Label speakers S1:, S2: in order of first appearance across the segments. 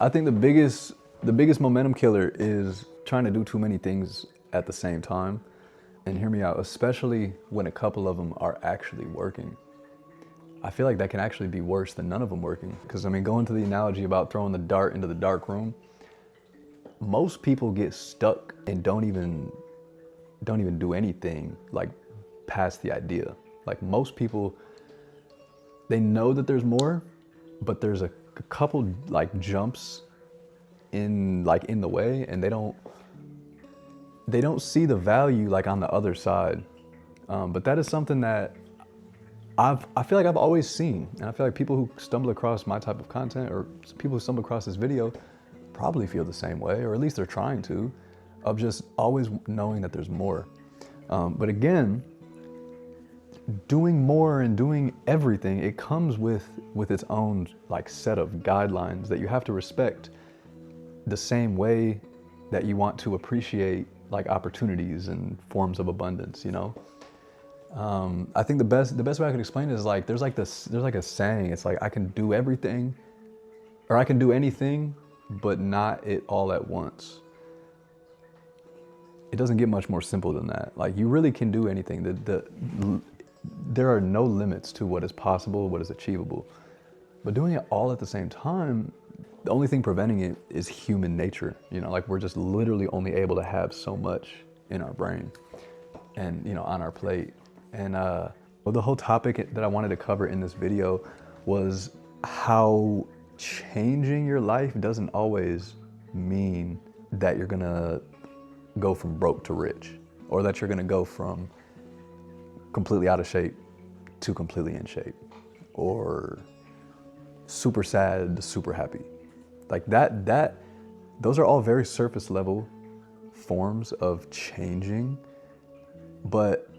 S1: I think the biggest momentum killer is trying to do too many things at the same time. And hear me out, especially when a couple of them are actually working. I feel like that can actually be worse than none of them working. Because I mean, going to the analogy about throwing the dart into the dark room, most people get stuck and don't even do anything like past the idea. Like most people, they know that there's more, but there's a couple like jumps in the way, and they don't see the value like on the other side. But that is something that I feel like I've always seen, and I feel like people who stumble across my type of content or people who stumble across this video probably feel the same way, or at least they're trying to, of just always knowing that there's more. But again, doing more and doing everything, it comes with its own like set of guidelines that you have to respect, the same way that you want to appreciate like opportunities and forms of abundance, you know? I think the best way I could explain it is like there's like a saying. It's like I can do everything, or I can do anything, but not it all at once. It doesn't get much more simple than that. Like you really can do anything. There are no limits to what is possible, what is achievable. But doing it all at the same time, the only thing preventing it is human nature. You know, like we're just literally only able to have so much in our brain and, you know, on our plate. And the whole topic that I wanted to cover in this video was how changing your life doesn't always mean that you're gonna go from broke to rich, or that you're gonna go from completely out of shape to completely in shape, or super sad to super happy. Like those are all very surface level forms of changing. But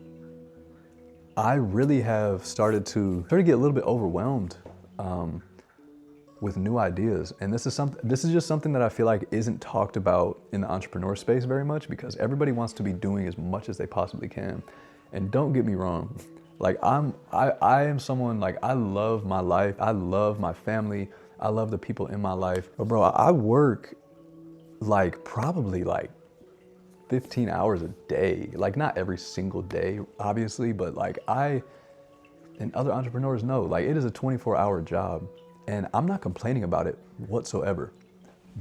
S1: I really have started to get a little bit overwhelmed with new ideas. And this is just something that I feel like isn't talked about in the entrepreneur space very much, because everybody wants to be doing as much as they possibly can. And don't get me wrong, like I am someone, like I love my life, I love my family, I love the people in my life. But bro, I work like probably like 15 hours a day. Like not every single day, obviously, but like and other entrepreneurs know, like it is a 24-hour job, and I'm not complaining about it whatsoever.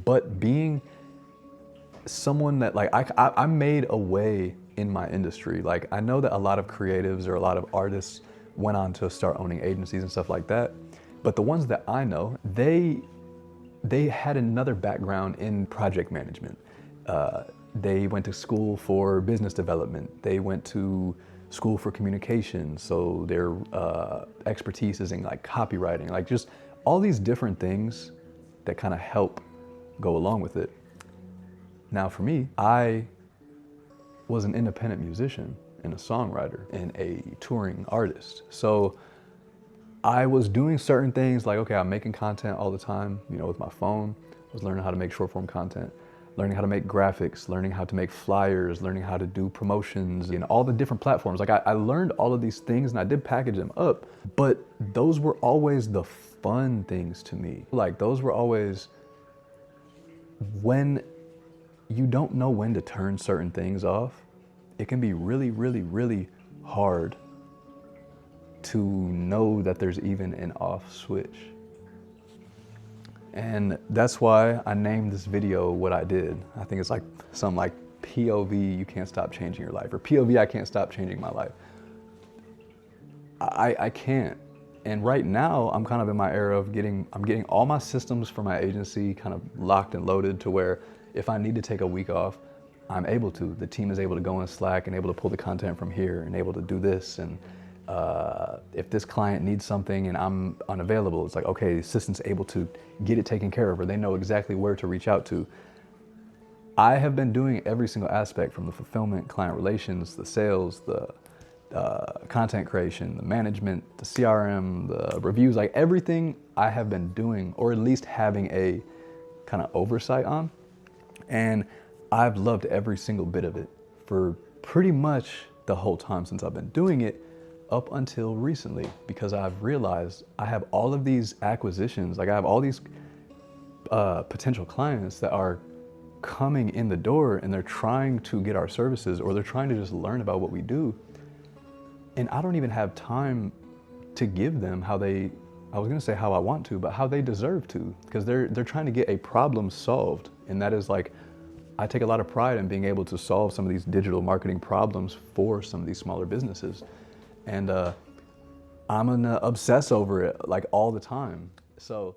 S1: But being someone that like, I made a way in my industry. Like I know that a lot of creatives or a lot of artists went on to start owning agencies and stuff like that. But the ones that I know, they had another background in project management. They went to school for business development. They went to school for communication. So their expertise is in like copywriting, like just all these different things that kind of help go along with it. Now for me, I was an independent musician and a songwriter and a touring artist. So I was doing certain things like, okay, I'm making content all the time, you know, with my phone. I was learning how to make short form content, learning how to make graphics, learning how to make flyers, learning how to do promotions and all the different platforms. Like I learned all of these things and I did package them up, but those were always the fun things to me. Like those were always when you don't know when to turn certain things off. It can be really, really, really hard to know that there's even an off switch. And that's why I named this video what I did. I think it's like something like POV, you can't stop changing your life, or POV, I can't stop changing my life. I can't. And right now I'm kind of in my era of I'm getting all my systems for my agency kind of locked and loaded to where if I need to take a week off, I'm able to. The team is able to go in Slack and able to pull the content from here and able to do this. And if this client needs something and I'm unavailable, it's like, okay, the assistant's able to get it taken care of, or they know exactly where to reach out to. I have been doing every single aspect, from the fulfillment, client relations, the sales, the content creation, the management, the CRM, the reviews, like everything I have been doing, or at least having a kind of oversight on. And I've loved every single bit of it for pretty much the whole time since I've been doing it, up until recently, because I've realized I have all of these acquisitions, like I have all these potential clients that are coming in the door and they're trying to get our services, or they're trying to just learn about what we do. And I don't even have time to give them how they, I was gonna say how I want to, but how they deserve to, because they're trying to get a problem solved. And that is like, I take a lot of pride in being able to solve some of these digital marketing problems for some of these smaller businesses. And I'm gonna obsess over it like all the time. So